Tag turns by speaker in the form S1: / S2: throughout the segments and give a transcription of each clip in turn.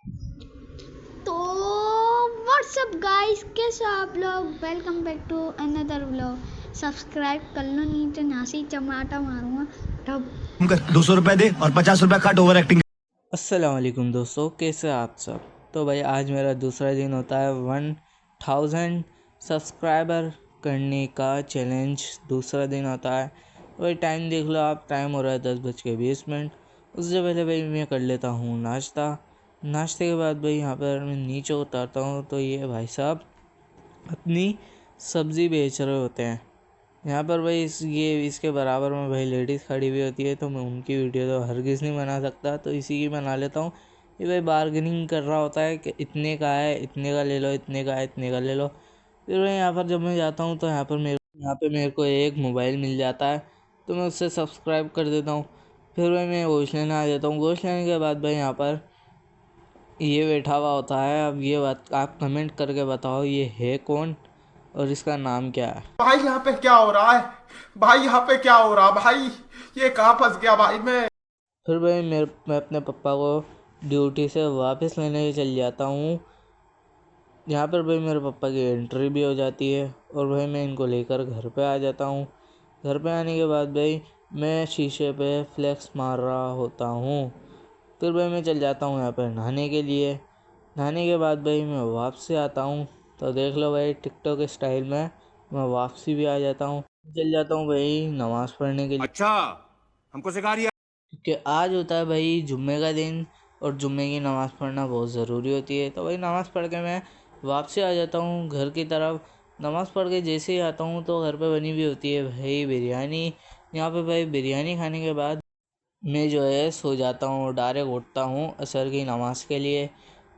S1: तो WhatsApp guys, कैसे आप लोग। Welcome back to another vlog. Subscribe कर लो, नीचे नासी चमाटा मारूंगा तब।
S2: 200 रुपए दे और 50 रुपए काट ओवर एक्टिंग।
S3: अस्सलाम वालेकुम दोस्तों, कैसे आप सब। तो भाई आज मेरा दूसरा दिन होता है 1000 सब्सक्राइबर करने का चैलेंज। दूसरा दिन होता है। भाई टाइम देख लो आप, टाइम हो रहा है 10:20। उससे पहले भाई मैं कर लेता हूँ नाश्ता। नाश्ते के बाद भाई यहाँ पर मैं नीचे उतारता हूँ तो ये भाई साहब अपनी सब्ज़ी बेच रहे होते हैं। यहाँ पर भाई इसके बराबर में भाई लेडीज़ खड़ी हुई होती है, तो मैं उनकी वीडियो तो हरगिज़ नहीं बना सकता, तो इसी की बना लेता हूँ। ये भाई बार्गेनिंग कर रहा होता है कि इतने का है, इतने का ले लो, इतने का है, इतने का ले लो। फिर भाई यहाँ पर जब मैं जाता हूँ तो यहाँ पे मेरे को एक मोबाइल मिल जाता है, तो मैं उससे सब्सक्राइब कर देता हूँ। फिर भाई मैं गोश्त लेने आ जाता हूँ। गोश्त लेने के बाद भाई यहाँ पर ये बैठा हुआ होता है। अब ये बात आप कमेंट करके बताओ, ये है कौन और इसका नाम क्या है।
S4: भाई यहाँ पे क्या हो रहा है? भाई यहाँ पे क्या हो रहा भाई? ये कहाँ फंस गया भाई मैं?
S3: फिर भाई मैं अपने पापा को ड्यूटी से वापस लेने चल जाता हूँ। यहाँ पर भाई मेरे पापा की एंट्री भी हो जाती है और भाई मैं इनको लेकर घर पे आ जाता हूँ। घर पे आने के बाद भाई मैं शीशे पे फ्लेक्स मार रहा होता हूँ। फिर भाई मैं चल जाता हूँ यहाँ पर नहाने के लिए। नहाने के बाद भाई मैं वापसी आता हूँ, तो देख लो भाई टिकटॉक स्टाइल में मैं वापसी भी आ जाता हूँ। चल जाता हूँ भाई नमाज़ पढ़ने के लिए।
S2: अच्छा, हमको सिखा रही है।
S3: कि आज होता है भाई जुम्मे का दिन और जुम्मे की नमाज़ पढ़ना बहुत ज़रूरी होती है। तो भाई नमाज़ पढ़ के मैं वापसी आ जाता हूँ घर की तरफ। नमाज़ पढ़ के जैसे ही आता हूँ तो घर पे बनी हुई होती है भाई बिरयानी। यहाँ पे भाई बिरयानी खाने के बाद मैं जो है सो जाता हूँ और डायरेक्ट उठता हूँ असर की नमाज़ के लिए।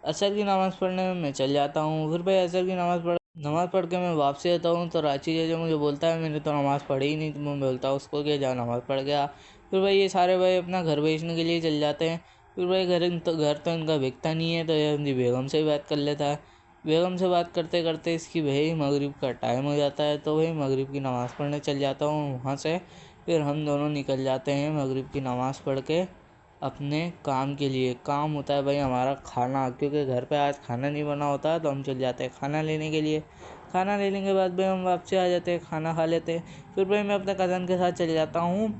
S3: असर की नमाज़ पढ़ने में मैं चल जाता हूँ। फिर भाई असर की नमाज़ पढ़ के मैं वापसी आता हूँ तो रांची जो मुझे बोलता है मैंने तो नमाज़ पढ़ी ही नहीं, तो मैं बोलता हूँ उसको कि जा नमाज़ पढ़ के आ। फिर भाई ये सारे भाई अपना घर बेचने के लिए चल जाते हैं। फिर भाई घर तो इनका बिकता नहीं है, तो ये अपनी बेगम से भी बात कर लेता है। बेगम से बात करते करते इसकी भाई मगरिब का टाइम हो जाता है, तो भाई मगरिब की नमाज़ पढ़ने चल जाता हूँ वहाँ से। फिर हम दोनों निकल जाते हैं मगरिब की नमाज़ पढ़ के अपने काम के लिए। काम होता है भाई हमारा खाना, क्योंकि घर पे आज खाना नहीं बना होता, तो हम चल जाते हैं खाना लेने के लिए। खाना लेने के बाद भाई हम वापसी आ जाते हैं, खाना खा लेते हैं। फिर भाई मैं अपने कज़न के साथ चले जाता हूँ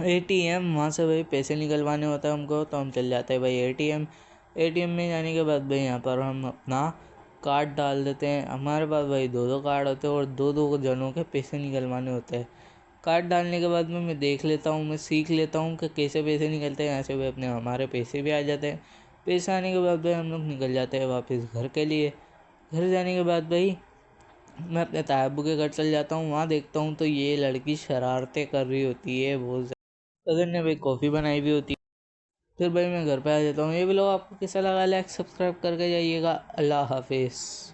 S3: एटीएम। वहाँ से भाई पैसे निकलवाने होता है हमको, तो हम चल जाते हैं भाई एटीएम। एटीएम में जाने के बाद भाई यहाँ पर हम अपना कार्ड डाल देते हैं। हमारे पास भाई दो दो कार्ड होते हैं और दो दो जनों के पैसे निकलवाने होते हैं। कार्ड डालने के बाद में मैं देख लेता हूँ, मैं सीख लेता हूँ कि कैसे पैसे निकलते हैं। यहाँ से भाई अपने हमारे पैसे भी आ जाते हैं। पैसे आने के बाद भाई हम लोग निकल जाते हैं वापस घर के लिए। घर जाने के बाद भाई मैं अपने तायाबू के घर चल जाता हूँ। वहाँ देखता हूँ तो ये लड़की शरारतें कर रही होती है बहुत ज़्यादा। कज़न ने भाई कॉफ़ी बनाई हुई होती है। फिर भाई मैं घर पे आ जाता हूँ। ये भी लोग आपको कैसा लगा, लाइक सब्सक्राइब करके जाइएगा। अल्लाह हाफिज़।